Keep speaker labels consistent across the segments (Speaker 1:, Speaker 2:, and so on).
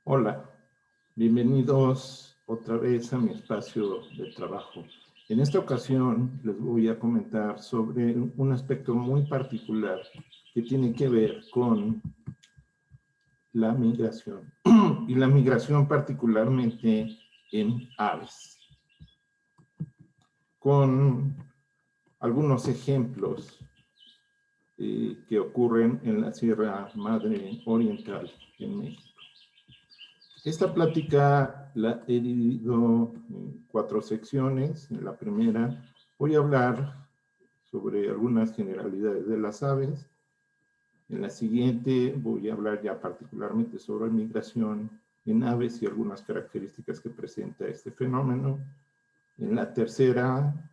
Speaker 1: Hola, bienvenidos otra vez a mi espacio de trabajo. En esta ocasión les voy a comentar sobre un aspecto muy particular que tiene que ver con la migración y la migración particularmente en aves, con algunos ejemplos que ocurren en la Sierra Madre Oriental en México. Esta plática la he dividido en 4 secciones. En la primera voy a hablar sobre algunas generalidades de las aves. En la siguiente voy a hablar ya particularmente sobre migración en aves y algunas características que presenta este fenómeno. En la tercera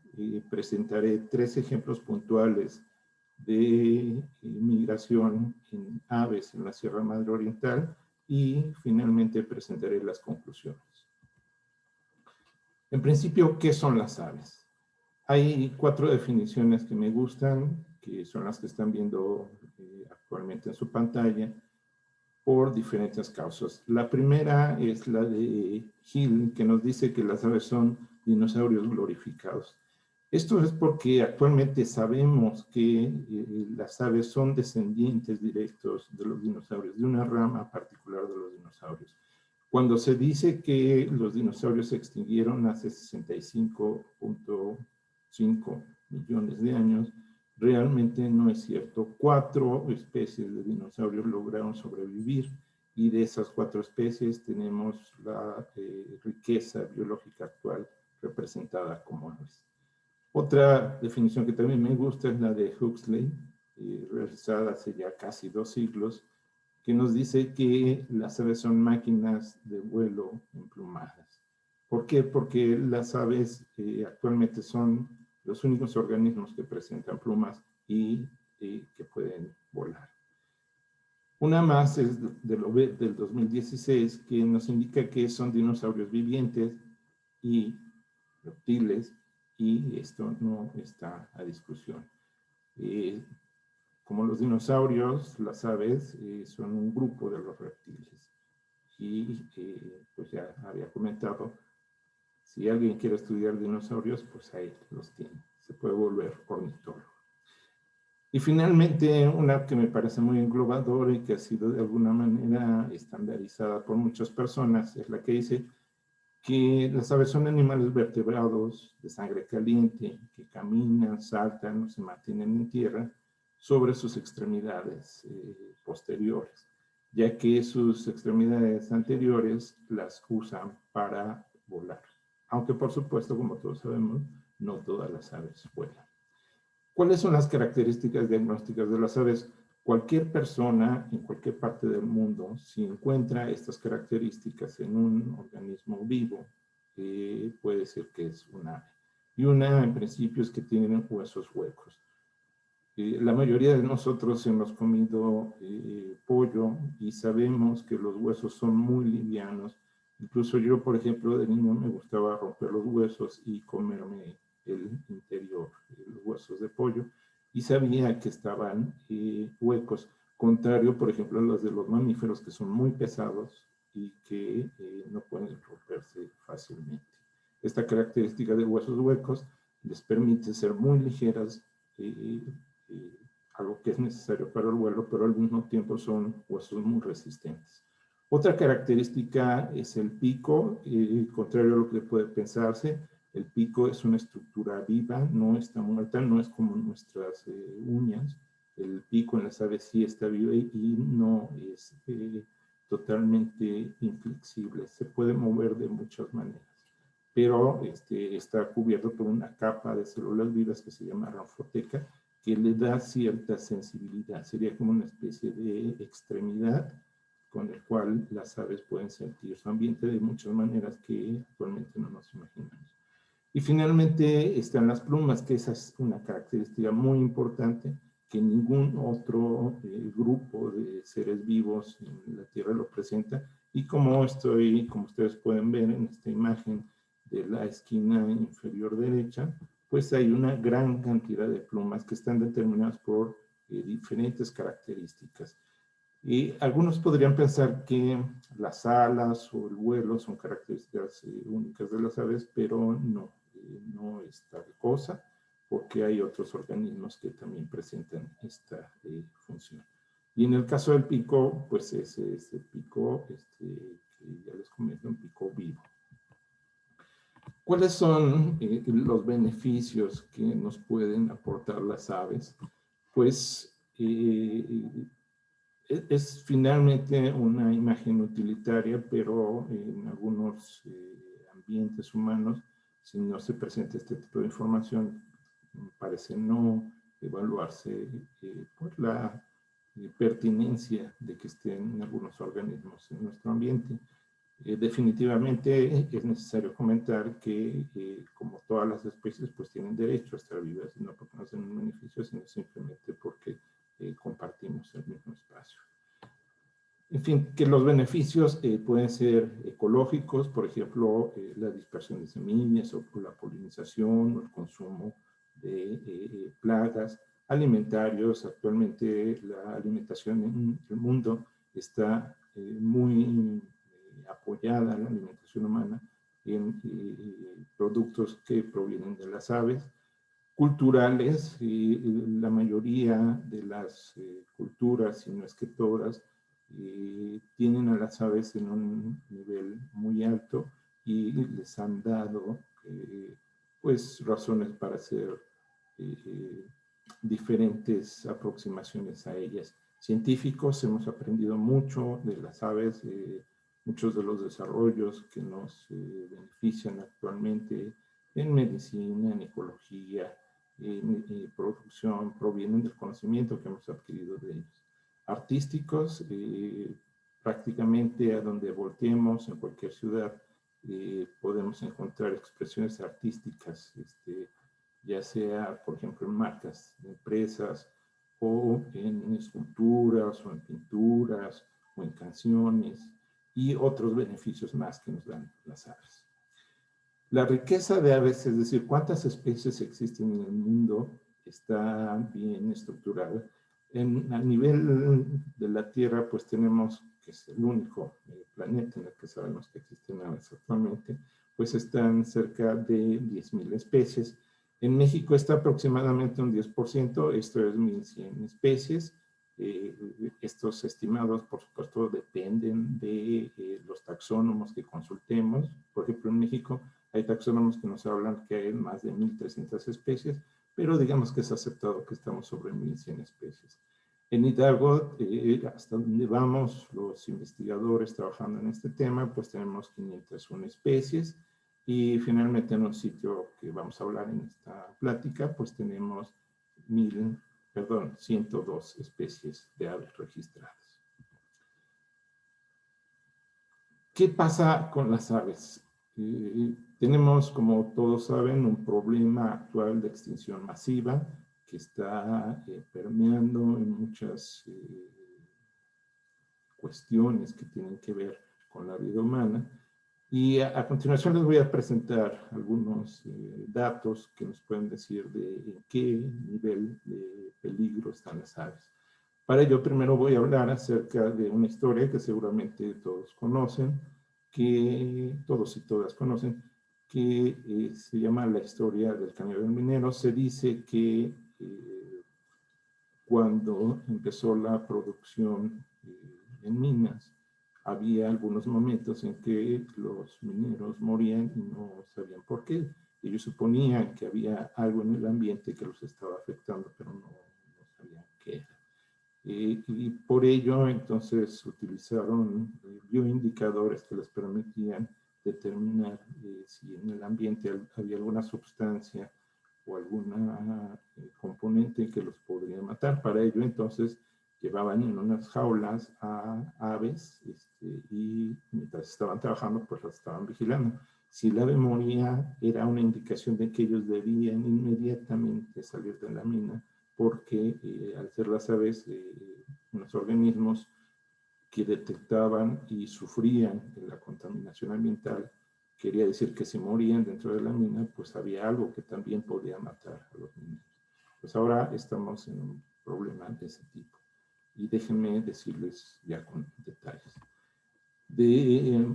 Speaker 1: presentaré 3 ejemplos puntuales de migración en aves en la Sierra Madre Oriental y finalmente presentaré las conclusiones. En principio, ¿qué son las aves? Hay 4 definiciones que me gustan, que son las que están viendo actualmente en su pantalla, por diferentes causas. La primera es la de Hill, que nos dice que las aves son dinosaurios glorificados. Esto es porque actualmente sabemos que las aves son descendientes directos de los dinosaurios, de una rama particular de los dinosaurios. Cuando se dice que los dinosaurios se extinguieron hace 65.5 millones de años, realmente no es cierto. 4 especies de dinosaurios lograron sobrevivir y de esas 4 especies tenemos la riqueza biológica actual representada como aves. Otra definición que también me gusta es la de Huxley, realizada hace ya casi 2 siglos, que nos dice que las aves son máquinas de vuelo emplumadas. ¿Por qué? Porque las aves actualmente son los únicos organismos que presentan plumas y que pueden volar. Una más es del 2016, que nos indica que son dinosaurios vivientes y reptiles, y esto no está a discusión. Como los dinosaurios, las aves son un grupo de los reptiles. Y pues ya había comentado, si alguien quiere estudiar dinosaurios, pues ahí los tiene. Se puede volver ornitólogo. Y finalmente, una que me parece muy englobadora y que ha sido de alguna manera estandarizada por muchas personas, es la que dice que las aves son animales vertebrados de sangre caliente, que caminan, saltan o se mantienen en tierra sobre sus extremidades posteriores, ya que sus extremidades anteriores las usan para volar. Aunque por supuesto, como todos sabemos, no todas las aves vuelan. ¿Cuáles son las características diagnósticas de las aves? Cualquier persona en cualquier parte del mundo, si encuentra estas características en un organismo vivo, puede decir que es un ave. Y una, en principio, es que tienen huesos huecos. La mayoría de nosotros hemos comido pollo y sabemos que los huesos son muy livianos. Incluso yo, por ejemplo, de niño me gustaba romper los huesos y comerme el interior, los huesos de pollo, y sabía que estaban huecos, contrario, por ejemplo, a los de los mamíferos, que son muy pesados y que no pueden romperse fácilmente. Esta característica de huesos huecos les permite ser muy ligeras, algo que es necesario para el vuelo, pero al mismo tiempo son huesos muy resistentes. Otra característica es el pico, contrario a lo que puede pensarse. El pico es una estructura viva, no está muerta, no es como nuestras uñas. El pico en las aves sí está vivo y no es totalmente inflexible. Se puede mover de muchas maneras, pero está cubierto por una capa de células vivas que se llama ranfoteca, que le da cierta sensibilidad. Sería como una especie de extremidad con el cual las aves pueden sentir su ambiente de muchas maneras que actualmente no nos imaginamos. Y finalmente están las plumas, que esa es una característica muy importante que ningún otro grupo de seres vivos en la Tierra lo presenta. Y como ustedes pueden ver en esta imagen de la esquina inferior derecha, pues hay una gran cantidad de plumas que están determinadas por diferentes características. Y algunos podrían pensar que las alas o el vuelo son características únicas de las aves, pero no, no es tal cosa, porque hay otros organismos que también presentan esta función. Y en el caso del pico, pues es ese pico, que ya les comento, un pico vivo. ¿Cuáles son los beneficios que nos pueden aportar las aves? Pues es finalmente una imagen utilitaria, pero en algunos ambientes humanos, si no se presenta este tipo de información, parece no evaluarse por la pertinencia de que estén algunos organismos en nuestro ambiente. Definitivamente es necesario comentar que, como todas las especies, pues tienen derecho a estar vivas, no porque nos den un beneficio, sino simplemente porque compartimos el mismo espacio. En fin, que los beneficios pueden ser ecológicos, por ejemplo, la dispersión de semillas o la polinización o el consumo de plagas, alimentarios. Actualmente la alimentación en el mundo está muy apoyada, la alimentación humana, en productos que provienen de las aves. Culturales, la mayoría de las culturas, si no es que todas, tienen a las aves en un nivel muy alto y les han dado pues razones para hacer diferentes aproximaciones a ellas. Científicos hemos aprendido mucho de las aves, muchos de los desarrollos que nos benefician actualmente en medicina, en ecología, producción, provienen del conocimiento que hemos adquirido de ellos. Artísticos, prácticamente a donde volteemos en cualquier ciudad, podemos encontrar expresiones artísticas, ya sea, por ejemplo, en marcas de empresas, o en esculturas, o en pinturas, o en canciones, y otros beneficios más que nos dan las aves. La riqueza de aves, es decir, cuántas especies existen en el mundo, está bien estructurada. A nivel de la Tierra, pues tenemos, que es el único planeta en el que sabemos que existen aves actualmente, pues están cerca de 10,000 especies. En México está aproximadamente un 10%, esto es 1,100 especies. Estos estimados, por supuesto, dependen de los taxónomos que consultemos. Por ejemplo, en México hay taxónomos que nos hablan que hay más de 1,300 especies, pero digamos que es aceptado que estamos sobre 1,100 especies. En Hidalgo, hasta donde vamos los investigadores trabajando en este tema, pues tenemos 501 especies, y finalmente en un sitio que vamos a hablar en esta plática, pues tenemos 102 especies de aves registradas. ¿Qué pasa con las aves? Tenemos, como todos saben, un problema actual de extinción masiva que está permeando en muchas cuestiones que tienen que ver con la vida humana. Y a continuación les voy a presentar algunos datos que nos pueden decir de en qué nivel de peligro están las aves. Para ello, primero voy a hablar acerca de una historia que seguramente todos conocen, que todos y todas conocen, que se llama la historia del cañón minero. Se dice que cuando empezó la producción en minas, había algunos momentos en que los mineros morían y no sabían por qué. Ellos suponían que había algo en el ambiente que los estaba afectando, pero no sabían qué era. Y por ello, entonces, utilizaron bioindicadores que les permitían determinar si en el ambiente había alguna sustancia o alguna componente que los podría matar. Para ello, entonces, llevaban en unas jaulas a aves y mientras estaban trabajando, pues las estaban vigilando. Si el ave moría, era una indicación de que ellos debían inmediatamente salir de la mina, porque al ser las aves unos organismos que detectaban y sufrían de la contaminación ambiental, quería decir que si morían dentro de la mina, pues había algo que también podía matar a los mineros. Pues ahora estamos en un problema de ese tipo. Y déjenme decirles ya con detalles. De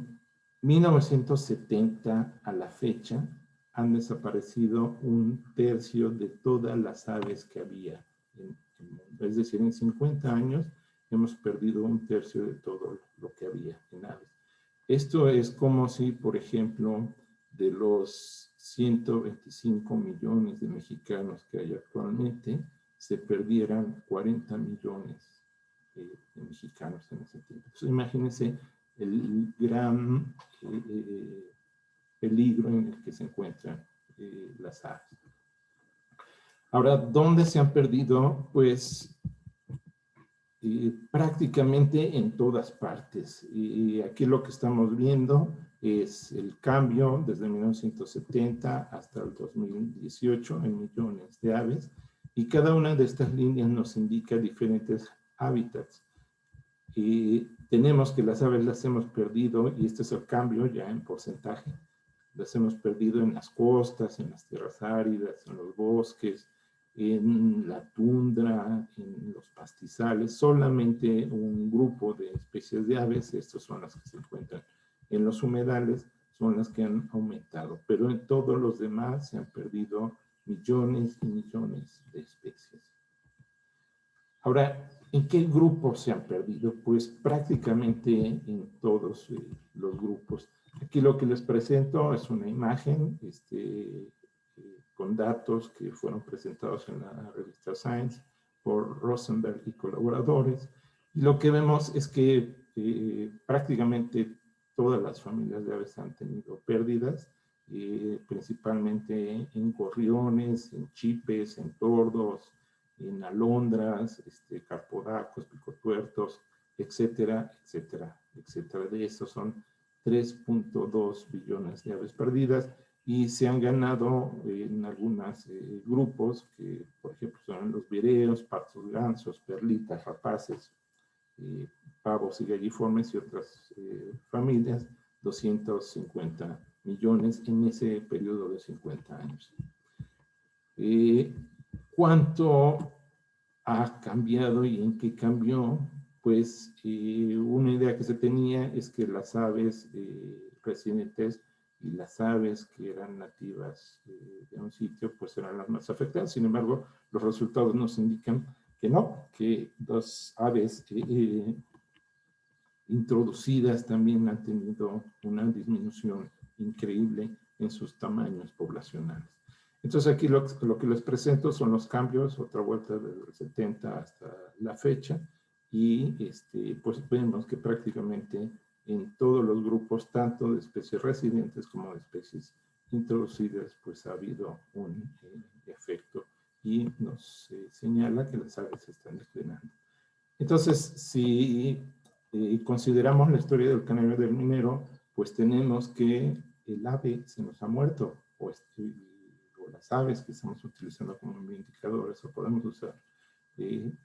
Speaker 1: 1970 a la fecha, han desaparecido 1/3 de todas las aves que había en el mundo. Es decir, en 50 años hemos perdido 1/3 de todo lo que había en aves. Esto es como si, por ejemplo, de los 125 millones de mexicanos que hay actualmente, se perdieran 40 millones de mexicanos en ese tiempo. Entonces, imagínense el gran peligro en el que se encuentran las aves. Ahora, ¿dónde se han perdido? Pues prácticamente en todas partes. Y aquí lo que estamos viendo es el cambio desde 1970 hasta el 2018 en millones de aves. Y cada una de estas líneas nos indica diferentes hábitats. Tenemos que las aves las hemos perdido, y este es el cambio ya en porcentaje. Las hemos perdido en las costas, en las tierras áridas, en los bosques, en la tundra, en los pastizales. Solamente un grupo de especies de aves, estas son las que se encuentran en los humedales, son las que han aumentado. Pero en todos los demás se han perdido millones y millones de especies. Ahora, ¿en qué grupos se han perdido? Pues prácticamente en todos los grupos. Aquí lo que les presento es una imagen con datos que fueron presentados en la revista Science por Rosenberg y colaboradores. Y lo que vemos es que prácticamente todas las familias de aves han tenido pérdidas, principalmente en gorriones, en chipes, en tordos, en alondras, carpodacos, picotuertos, etcétera, etcétera, etcétera. De estos son 3.2 billones de aves perdidas, y se han ganado en algunos grupos, que por ejemplo son los vireos, patos gansos, perlitas, rapaces, pavos y galliformes y otras familias, 250 millones en ese periodo de 50 años. ¿Cuánto ha cambiado y en qué cambió? Pues una idea que se tenía es que las aves residentes y las aves que eran nativas de un sitio, pues eran las más afectadas. Sin embargo, los resultados nos indican que no, que las aves introducidas también han tenido una disminución increíble en sus tamaños poblacionales. Entonces aquí lo que les presento son los cambios, otra vuelta desde el 70 hasta la fecha, y pues vemos que prácticamente en todos los grupos, tanto de especies residentes como de especies introducidas, pues ha habido un efecto, y nos señala que las aves se están declinando. Entonces, si consideramos la historia del canario del minero, pues tenemos que el ave se nos ha muerto, o las aves que estamos utilizando como indicadores o podemos usar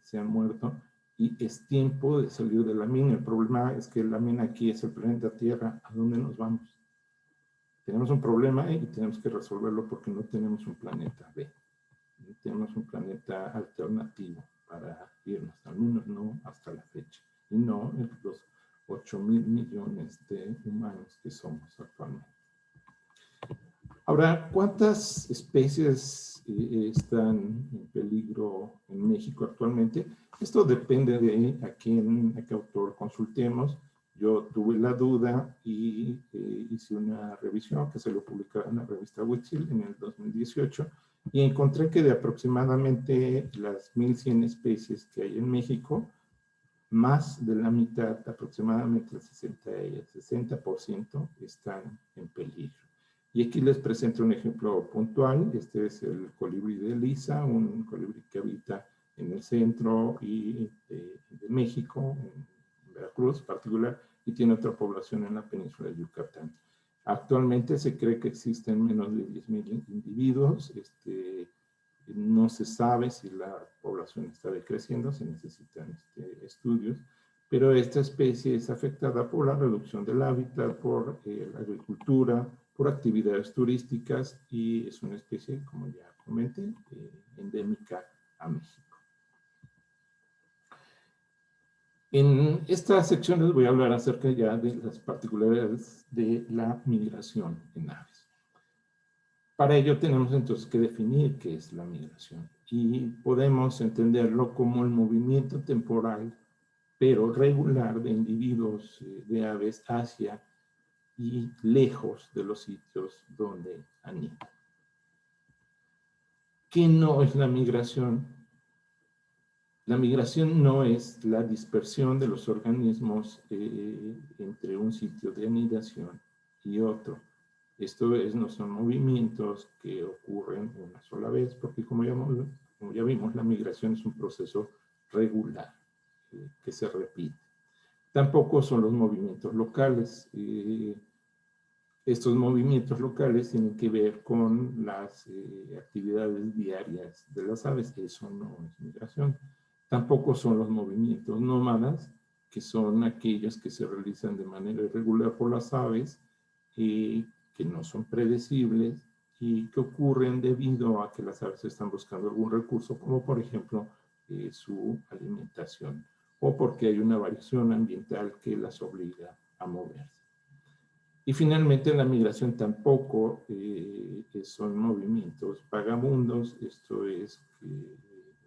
Speaker 1: se han muerto, y es tiempo de salir de la mina. El problema es que la mina aquí es el planeta Tierra. ¿A dónde nos vamos? Tenemos un problema y tenemos que resolverlo, porque no tenemos un planeta B. No tenemos un planeta alternativo para irnos, al menos no hasta la fecha, y no los 8,000 millones de humanos que somos actualmente. Ahora, ¿cuántas especies están en peligro en México actualmente? Esto depende de a qué autor consultemos. Yo tuve la duda y hice una revisión que se lo publicaba en la revista Huitzil en el 2018, y encontré que de aproximadamente las 1,100 especies que hay en México, más de la mitad, aproximadamente el 60%, están en peligro. Y aquí les presento un ejemplo puntual. Este es el colibrí de Lisa, un colibrí que habita en el centro de México, en Veracruz en particular, y tiene otra población en la península de Yucatán. Actualmente se cree que existen menos de 10,000 individuos. No se sabe si la población está decreciendo, se necesitan estudios, pero esta especie es afectada por la reducción del hábitat, por la agricultura, por actividades turísticas, y es una especie, como ya comenté, endémica a México. En esta sección les voy a hablar acerca ya de las particularidades de la migración en aves. Para ello tenemos entonces que definir qué es la migración y podemos entenderlo como el movimiento temporal pero regular de individuos de aves hacia y lejos de los sitios donde anidan. ¿Qué no es la migración? La migración no es la dispersión de los organismos entre un sitio de anidación y otro. Esto es, no son movimientos que ocurren una sola vez, porque como ya vimos, la migración es un proceso regular que se repite. Tampoco son los movimientos locales. Estos movimientos locales tienen que ver con las actividades diarias de las aves. Eso no es migración. Tampoco son los movimientos nómadas, que son aquellos que se realizan de manera irregular por las aves, que no son predecibles y que ocurren debido a que las aves están buscando algún recurso, como por ejemplo su alimentación, o porque hay una variación ambiental que las obliga a moverse. Y finalmente la migración tampoco son movimientos vagabundos, esto es que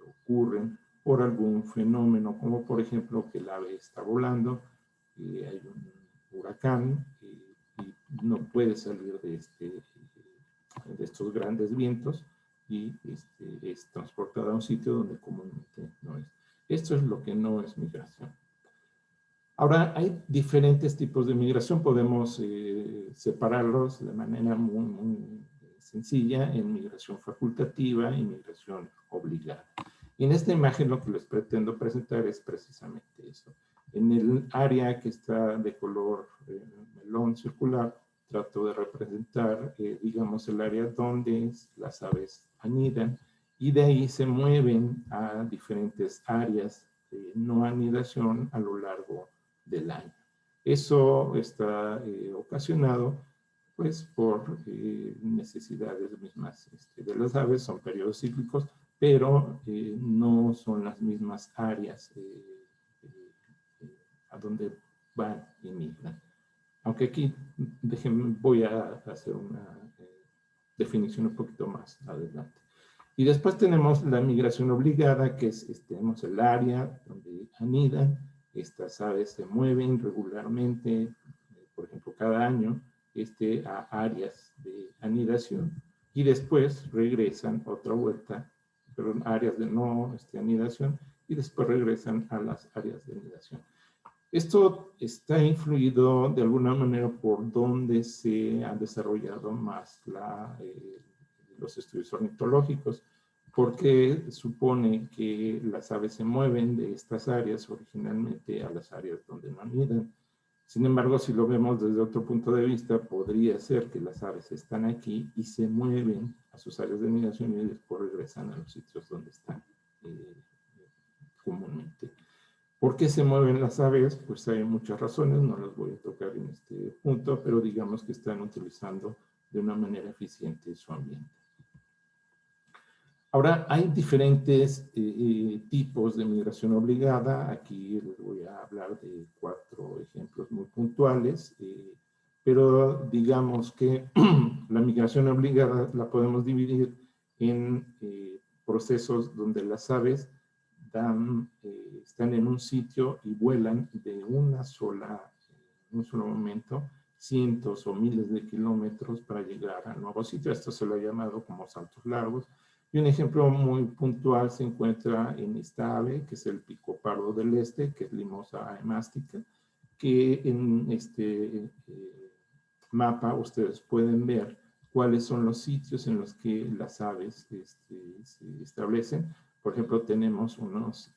Speaker 1: ocurren por algún fenómeno, como por ejemplo que el ave está volando, hay un huracán y no puede salir de estos grandes vientos y es transportada a un sitio donde comúnmente no es. Esto es lo que no es migración. Ahora, hay diferentes tipos de migración, podemos separarlos de manera muy sencilla en migración facultativa y migración obligada. Y en esta imagen lo que les pretendo presentar es precisamente eso. En el área que está de color melón circular, trato de representar, digamos, el área donde las aves anidan y de ahí se mueven a diferentes áreas de no anidación a lo largo del año. Eso está ocasionado pues por necesidades mismas de las aves, son periodos cíclicos, pero no son las mismas áreas a donde van y migran. Aunque aquí voy a hacer una definición un poquito más adelante. Y después tenemos la migración obligada, que es tenemos el área donde anidan. Estas aves se mueven regularmente, por ejemplo, cada año, a áreas de anidación y después regresan otra vuelta, perdón, áreas de no anidación y después regresan a las áreas de anidación. Esto está influido de alguna manera por donde se han desarrollado más los estudios ornitológicos, porque supone que las aves se mueven de estas áreas originalmente a las áreas donde no anidan. Sin embargo, si lo vemos desde otro punto de vista, podría ser que las aves están aquí y se mueven a sus áreas de anidación y después regresan a los sitios donde están comúnmente. ¿Por qué se mueven las aves? Pues hay muchas razones, no las voy a tocar en este punto, pero digamos que están utilizando de una manera eficiente su ambiente. Ahora, hay diferentes tipos de migración obligada. Aquí les voy a hablar de 4 ejemplos muy puntuales, pero digamos que la migración obligada la podemos dividir en procesos donde las aves están en un sitio y vuelan de un solo momento, cientos o miles de kilómetros para llegar al nuevo sitio. Esto se lo ha llamado como saltos largos. Y un ejemplo muy puntual se encuentra en esta ave, que es el pico pardo del este, que es Limosa aemástica, que en este mapa ustedes pueden ver cuáles son los sitios en los que las aves se establecen. Por ejemplo, tenemos unas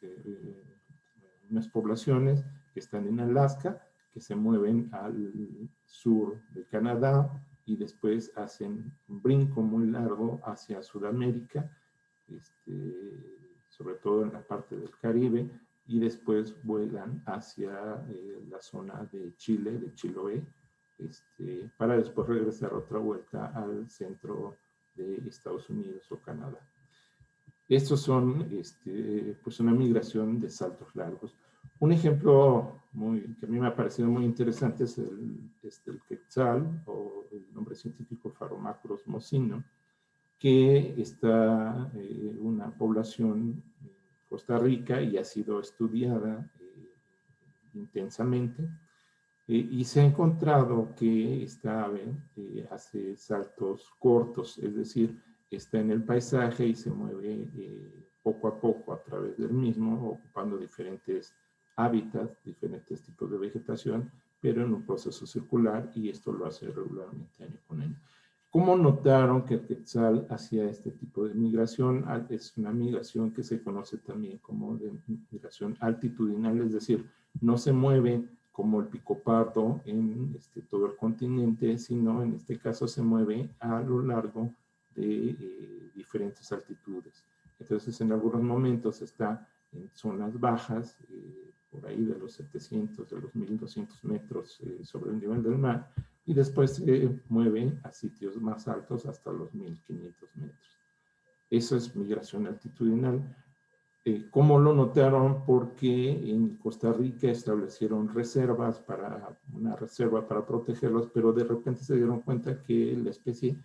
Speaker 1: poblaciones que están en Alaska, que se mueven al sur de Canadá y después hacen un brinco muy largo hacia Sudamérica, sobre todo en la parte del Caribe, y después vuelan hacia la zona de Chile, de Chiloé, para después regresar otra vuelta al centro de Estados Unidos o Canadá. Estos son pues una migración de saltos largos. Un ejemplo que a mí me ha parecido muy interesante es el quetzal, o el nombre científico Pharomacros mocino, que está una población en Costa Rica y ha sido estudiada intensamente. Y se ha encontrado que esta ave hace saltos cortos, es decir, está en el paisaje y se mueve poco a poco a través del mismo, ocupando diferentes hábitats, diferentes tipos de vegetación, pero en un proceso circular, y esto lo hace regularmente año con año. ¿Cómo notaron que el quetzal hacía este tipo de migración? Es una migración que se conoce también como de migración altitudinal, es decir, no se mueve como el picopardo en todo el continente, sino en este caso se mueve a lo largo de diferentes altitudes. Entonces, en algunos momentos está en zonas bajas, por ahí de los 700, de los 1200 metros sobre el nivel del mar, y después se mueve a sitios más altos hasta los 1500 metros. Eso es migración altitudinal. ¿Cómo lo notaron? Porque en Costa Rica establecieron una reserva para protegerlos, pero de repente se dieron cuenta que la especie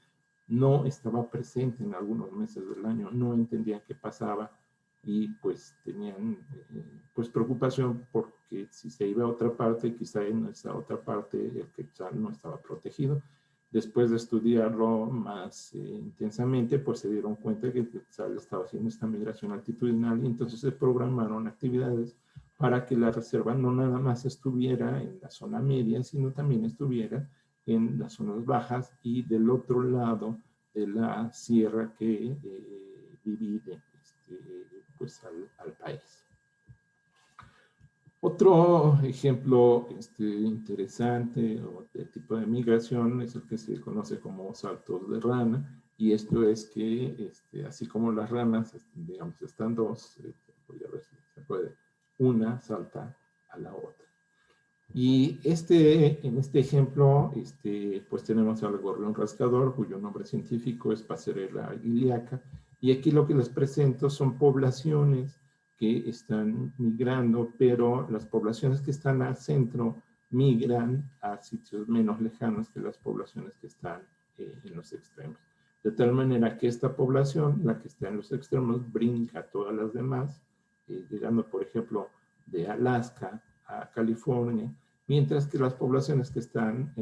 Speaker 1: no estaba presente en algunos meses del año, no entendían qué pasaba y pues tenían pues preocupación porque si se iba a otra parte, quizá en esa otra parte el quetzal no estaba protegido. Después de estudiarlo más intensamente, pues se dieron cuenta que el quetzal estaba haciendo esta migración altitudinal y entonces se programaron actividades para que la reserva no nada más estuviera en la zona media, sino también estuviera en las zonas bajas y del otro lado de la sierra que divide pues al país. Otro ejemplo interesante o de tipo de migración es el que se conoce como saltos de rana, y esto es que así como las ranas, digamos, están dos, voy a ver si se puede, una salta a la otra. Y en este ejemplo, pues tenemos al gorrión rascador, cuyo nombre científico es Passerella iliaca, y aquí lo que les presento son poblaciones que están migrando, pero las poblaciones que están al centro migran a sitios menos lejanos que las poblaciones que están en los extremos. De tal manera que esta población, la que está en los extremos, brinca a todas las demás, llegando, por ejemplo, de Alaska a California, mientras que las poblaciones que están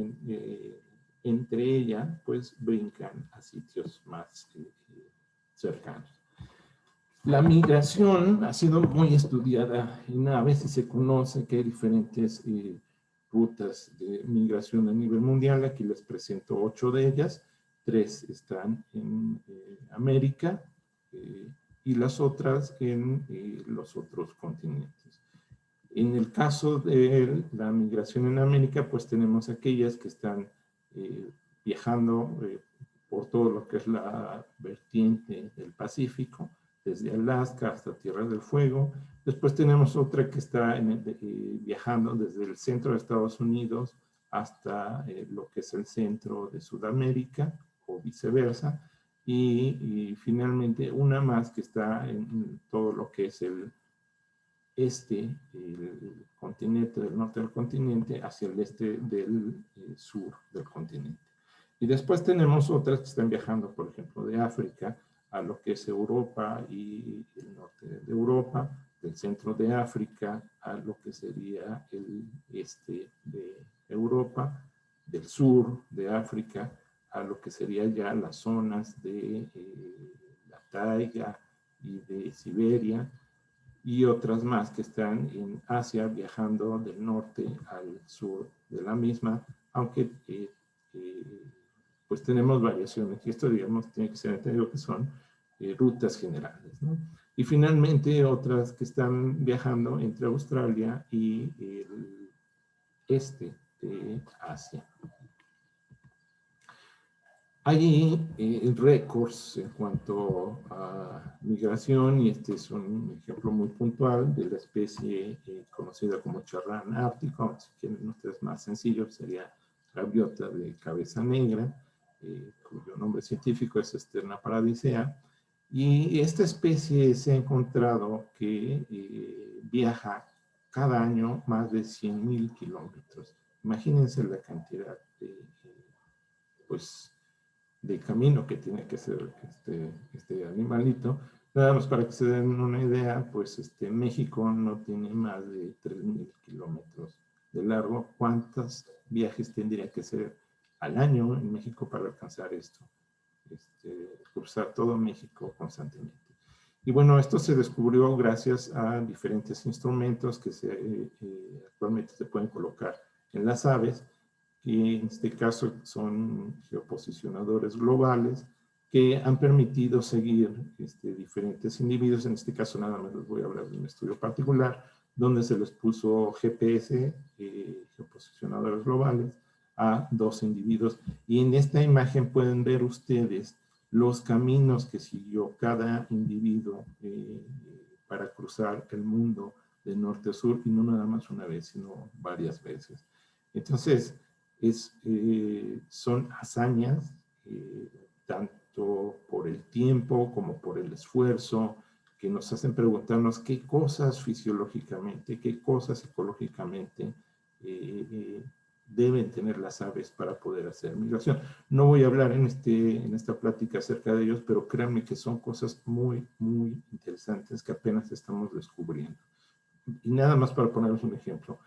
Speaker 1: entre ellas, pues brincan a sitios más cercanos. La migración ha sido muy estudiada en aves y se conoce que hay diferentes rutas de migración a nivel mundial. Aquí les presento 8 de ellas. 3 están en América y las otras en los otros continentes. En el caso de la migración en América, pues tenemos aquellas que están viajando por todo lo que es la vertiente del Pacífico, desde Alaska hasta Tierra del Fuego. Después tenemos otra que está viajando desde el centro de Estados Unidos hasta lo que es el centro de Sudamérica o viceversa. Y finalmente una más que está en todo lo que es el continente, del norte del continente, hacia el este del sur del continente. Y después tenemos otras que están viajando, por ejemplo, de África a lo que es Europa y el norte de Europa, del centro de África a lo que sería el este de Europa, del sur de África a lo que sería ya las zonas de la taiga y de Siberia, y otras más que están en Asia, viajando del norte al sur de la misma, aunque pues tenemos variaciones, y esto, digamos, tiene que ser entendido que son rutas generales, ¿no? Y finalmente otras que están viajando entre Australia y el este de Asia. Hay récords en cuanto a migración, y este es un ejemplo muy puntual de la especie conocida como charrán ártico. Si quieren ustedes más sencillo, sería gaviota de cabeza negra, cuyo nombre científico es Sterna paradisea. Y esta especie se ha encontrado que viaja cada año más de 100,000 kilómetros. Imagínense la cantidad pues, de camino que tiene que hacer este animalito. Nada más para que se den una idea, pues México no tiene más de 3,000 kilómetros de largo. ¿Cuántos viajes tendría que hacer al año en México para alcanzar esto? Cruzar todo México constantemente. Y bueno, esto se descubrió gracias a diferentes instrumentos que actualmente se pueden colocar en las aves, que en este caso son geoposicionadores globales, que han permitido seguir diferentes individuos. En este caso nada más les voy a hablar de un estudio particular, donde se les puso GPS, geoposicionadores globales, a 2 individuos. Y en esta imagen pueden ver ustedes los caminos que siguió cada individuo para cruzar el mundo de norte a sur, y no nada más una vez, sino varias veces. Entonces, son hazañas, tanto por el tiempo como por el esfuerzo, que nos hacen preguntarnos qué cosas fisiológicamente, qué cosas psicológicamente deben tener las aves para poder hacer migración. No voy a hablar en esta plática acerca de ellos, pero créanme que son cosas muy, muy interesantes que apenas estamos descubriendo. Y nada más para ponerles un ejemplo.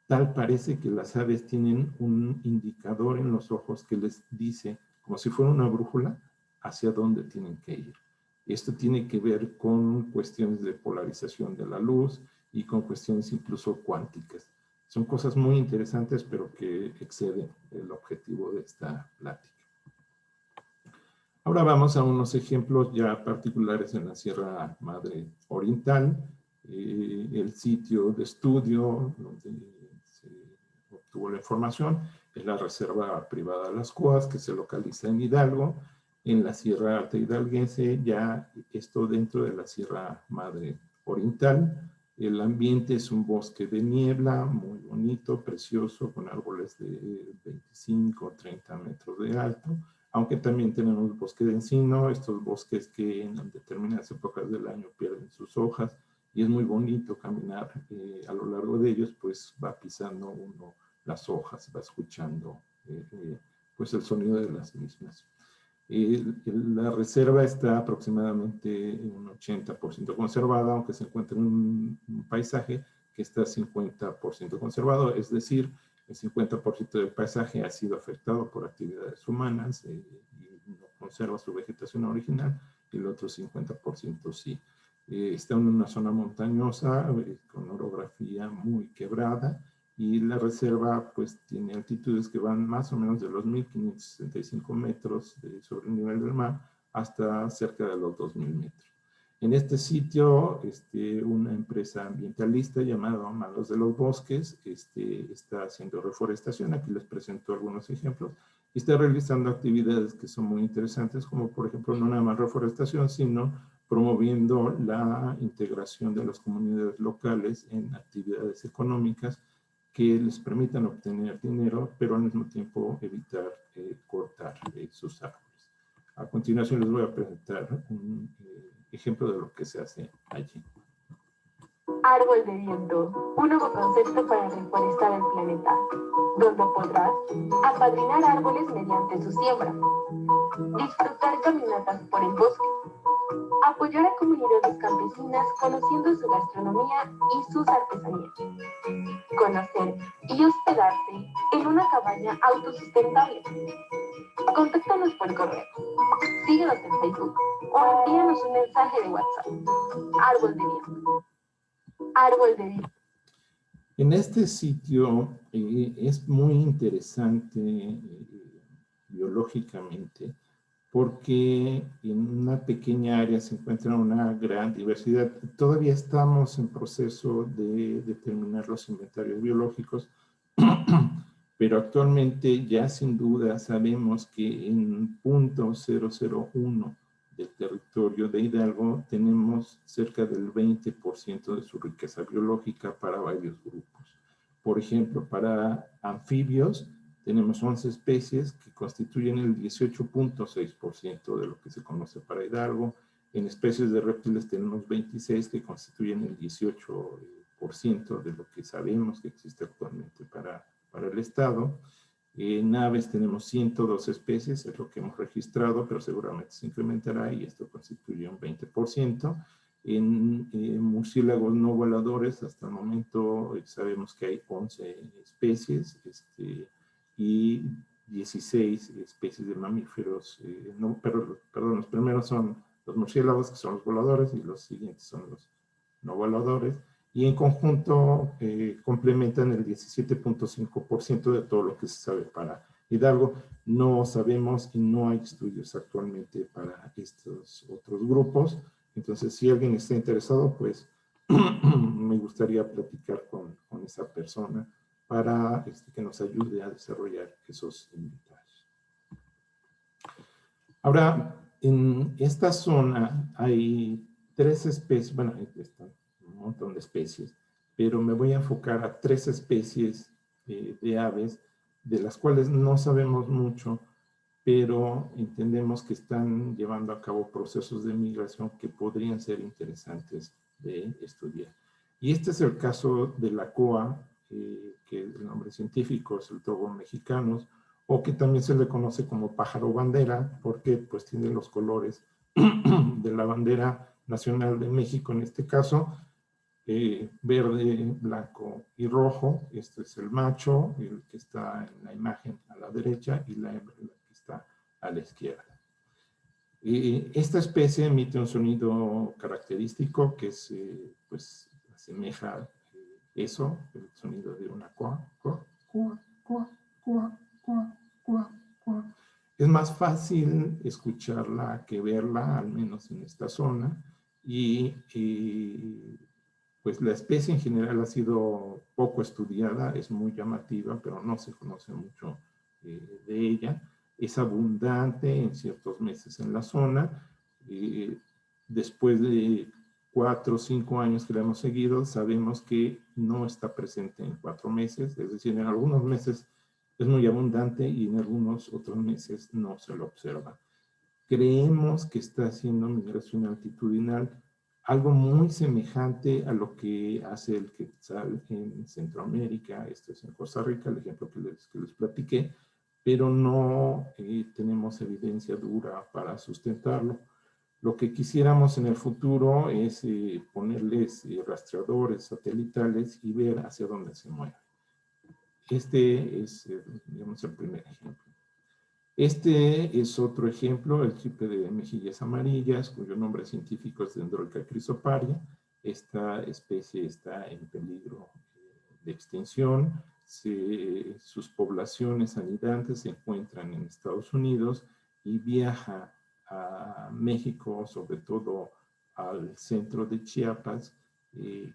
Speaker 1: Tal parece que las aves tienen un indicador en los ojos que les dice, como si fuera una brújula, hacia dónde tienen que ir. Esto tiene que ver con cuestiones de polarización de la luz y con cuestiones incluso cuánticas. Son cosas muy interesantes, pero que exceden el objetivo de esta plática. Ahora vamos a unos ejemplos ya particulares en la Sierra Madre Oriental. El sitio de estudio donde se obtuvo la información es la Reserva Privada Las Cuas, que se localiza en Hidalgo, en la Sierra Alta Hidalguense, ya esto dentro de la Sierra Madre Oriental. El ambiente es un bosque de niebla, muy bonito, precioso, con árboles de 25 o 30 metros de alto, aunque también tenemos bosque de encino, estos bosques que en determinadas épocas del año pierden sus hojas, y es muy bonito caminar a lo largo de ellos, pues va pisando uno las hojas, va escuchando pues el sonido de las mismas. La reserva está aproximadamente un 80% conservada, aunque se encuentra en un paisaje que está 50% conservado, es decir, el 50% del paisaje ha sido afectado por actividades humanas y no conserva su vegetación original, y el otro 50% sí. Está en una zona montañosa con orografía muy quebrada, y la reserva pues tiene altitudes que van más o menos de los 1,565 metros sobre el nivel del mar hasta cerca de los 2,000 metros. En este sitio, una empresa ambientalista llamada Manos de los Bosques está haciendo reforestación. Aquí les presento algunos ejemplos. Y está realizando actividades que son muy interesantes, como por ejemplo no nada más reforestación, sino promoviendo la integración de las comunidades locales en actividades económicas que les permitan obtener dinero, pero al mismo tiempo evitar cortar sus árboles. A continuación les voy a presentar un ejemplo de lo que se hace allí.
Speaker 2: Árbol de viento, un nuevo concepto para reforestar el planeta, donde podrás apadrinar árboles mediante su siembra, disfrutar caminatas por el bosque, apoyar a comunidades campesinas conociendo su gastronomía y sus artesanías, conocer y hospedarse en una cabaña autosustentable. Contáctanos por correo, síguenos en Facebook o envíanos un mensaje de WhatsApp. Árbol de viento. Árbol de viento.
Speaker 1: En este sitio es muy interesante biológicamente, porque en una pequeña área se encuentra una gran diversidad. Todavía estamos en proceso de determinar los inventarios biológicos, pero actualmente ya sin duda sabemos que en .001 del territorio de Hidalgo tenemos cerca del 20% de su riqueza biológica para varios grupos. Por ejemplo, para anfibios tenemos 11 especies que constituyen el 18.6% de lo que se conoce para Hidalgo. En especies de reptiles tenemos 26 que constituyen el 18%. 20% de lo que sabemos que existe actualmente para el estado. En aves tenemos 102 especies, es lo que hemos registrado, pero seguramente se incrementará y esto constituye un 20%. En murciélagos no voladores, hasta el momento sabemos que hay 11 especies y 16 especies de mamíferos. Perdón, los primeros son los murciélagos, que son los voladores, y los siguientes son los no voladores. Y en conjunto complementan el 17.5% de todo lo que se sabe para Hidalgo. No sabemos y no hay estudios actualmente para estos otros grupos. Entonces, si alguien está interesado, pues me gustaría platicar con esa persona para que nos ayude a desarrollar esos inventarios. Ahora, en esta zona hay 3 especies, bueno, están un montón de especies, pero me voy a enfocar a 3 especies de aves, de las cuales no sabemos mucho, pero entendemos que están llevando a cabo procesos de migración que podrían ser interesantes de estudiar. Y este es el caso de la coa, que el nombre científico es el togo mexicanus, o que también se le conoce como pájaro bandera, porque pues tiene los colores de la bandera nacional de México, en este caso, verde, blanco y rojo. Este es el macho, el que está en la imagen a la derecha, y la hembra, la que está a la izquierda. Esta especie emite un sonido característico que pues, asemeja eso, el sonido de una coa, coa, coa, coa, coa, coa, coa, coa. Es más fácil escucharla que verla, al menos en esta zona, y pues la especie en general ha sido poco estudiada, es muy llamativa, pero no se conoce mucho de ella. Es abundante en ciertos meses en la zona. Después de 4 o 5 años que la hemos seguido, sabemos que no está presente en 4 meses, es decir, en algunos meses es muy abundante y en algunos otros meses no se lo observa. Creemos que está haciendo migración altitudinal, algo muy semejante a lo que hace el quetzal en Centroamérica. Esto es en Costa Rica, el ejemplo que les platiqué, pero no tenemos evidencia dura para sustentarlo. Lo que quisiéramos en el futuro es ponerles rastreadores satelitales y ver hacia dónde se mueve. Este es, digamos, el primer ejemplo. Este es otro ejemplo, el chipe de mejillas amarillas, cuyo nombre científico es Dendroica chrysoparia. Esta especie está en peligro de extinción. Sus poblaciones anidantes se encuentran en Estados Unidos y viaja a México, sobre todo al centro de Chiapas,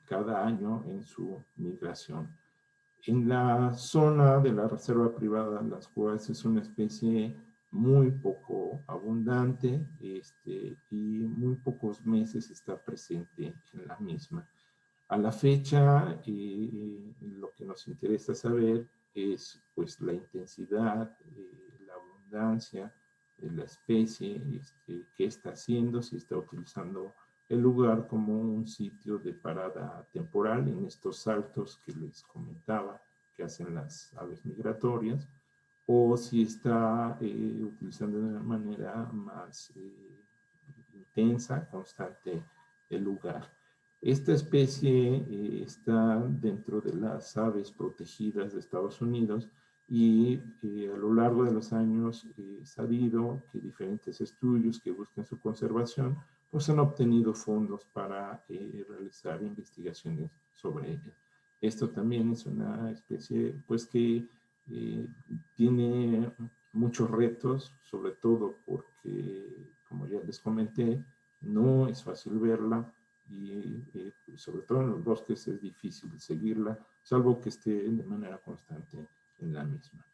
Speaker 1: cada año en su migración. En la zona de la reserva privada de las Coas es una especie muy poco abundante y muy pocos meses está presente en la misma. A la fecha, lo que nos interesa saber es pues, la intensidad, la abundancia de la especie, qué está haciendo, si está utilizando el lugar como un sitio de parada temporal en estos saltos que les comentaba que hacen las aves migratorias, o si está utilizando de una manera más intensa, constante el lugar. Esta especie está dentro de las aves protegidas de Estados Unidos y a lo largo de los años sabido que diferentes estudios que buscan su conservación pues han obtenido fondos para realizar investigaciones sobre ella. Esto también es una especie pues que tiene muchos retos, sobre todo porque, como ya les comenté, no es fácil verla y sobre todo en los bosques es difícil seguirla, salvo que esté de manera constante en la misma.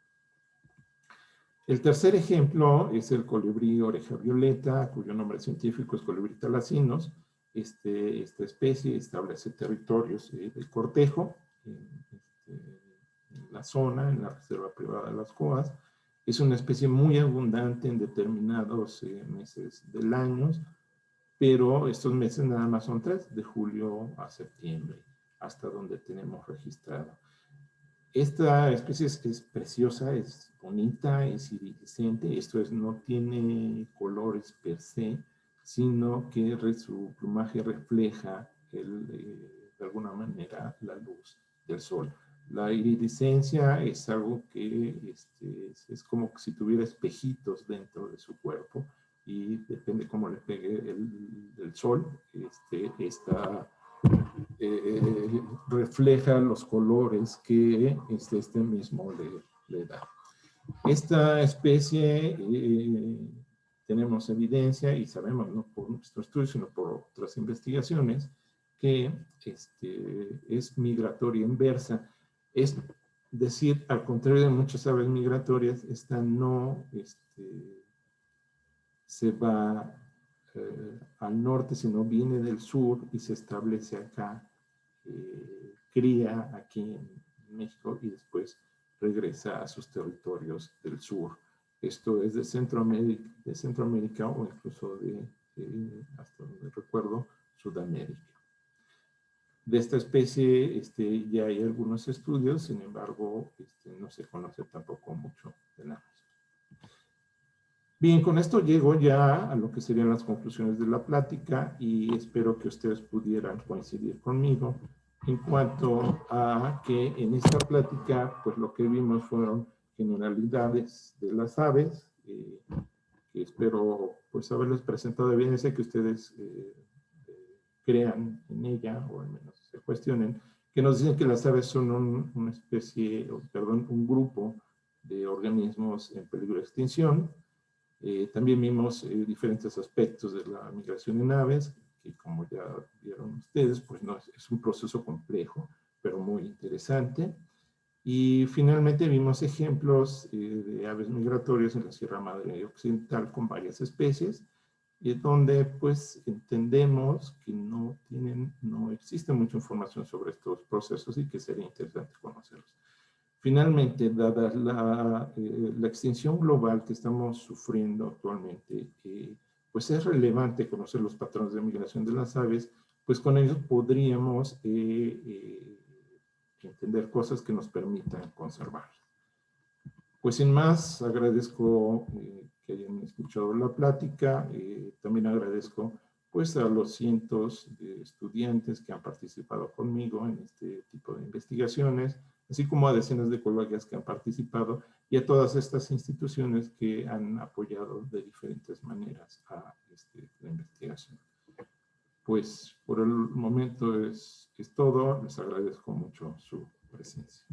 Speaker 1: El tercer ejemplo es el colibrí oreja violeta, cuyo nombre científico es Colibrí thalassinos. Esta especie establece territorios de cortejo en la zona, en la reserva privada de las Coas. Es una especie muy abundante en determinados meses del año, pero estos meses nada más son 3, de julio a septiembre. hasta donde tenemos registrado. Esta especie es preciosa, es bonita, es iridiscente. Esto es, no tiene colores per se, sino que su plumaje refleja de alguna manera la luz del sol. La iridiscencia es algo que es como si tuviera espejitos dentro de su cuerpo y depende cómo le pegue el sol, refleja los colores que este mismo le da. Esta especie tenemos evidencia y sabemos, no por nuestro estudio, sino por otras investigaciones, que es migratoria inversa. Es decir, al contrario de muchas aves migratorias, esta no se va al norte, sino viene del sur y se establece acá, cría aquí en México y después regresa a sus territorios del sur. Esto es de Centroamérica o incluso hasta donde recuerdo, Sudamérica. De esta especie ya hay algunos estudios, sin embargo, no se conoce tampoco mucho de nada. Bien, con esto llego ya a lo que serían las conclusiones de la plática y espero que ustedes pudieran coincidir conmigo en cuanto a que en esta plática, pues lo que vimos fueron generalidades de las aves, que espero pues haberles presentado evidencia que ustedes crean en ella, o al menos se cuestionen, que nos dicen que las aves son una especie, perdón, un grupo de organismos en peligro de extinción. También vimos diferentes aspectos de la migración en aves, que como ya vieron ustedes, pues no es un proceso complejo, pero muy interesante. Y finalmente vimos ejemplos de aves migratorias en la Sierra Madre Occidental con varias especies, y donde pues entendemos que no existe mucha información sobre estos procesos y que sería interesante conocerlos. Finalmente, dada la extinción global que estamos sufriendo actualmente, pues es relevante conocer los patrones de migración de las aves, pues con ellos podríamos entender cosas que nos permitan conservar. Pues sin más, agradezco que hayan escuchado la plática, también agradezco pues a los cientos de estudiantes que han participado conmigo en este tipo de investigaciones, así como a decenas de colegas que han participado y a todas estas instituciones que han apoyado de diferentes maneras a la investigación. Pues por el momento es todo, les agradezco mucho su presencia.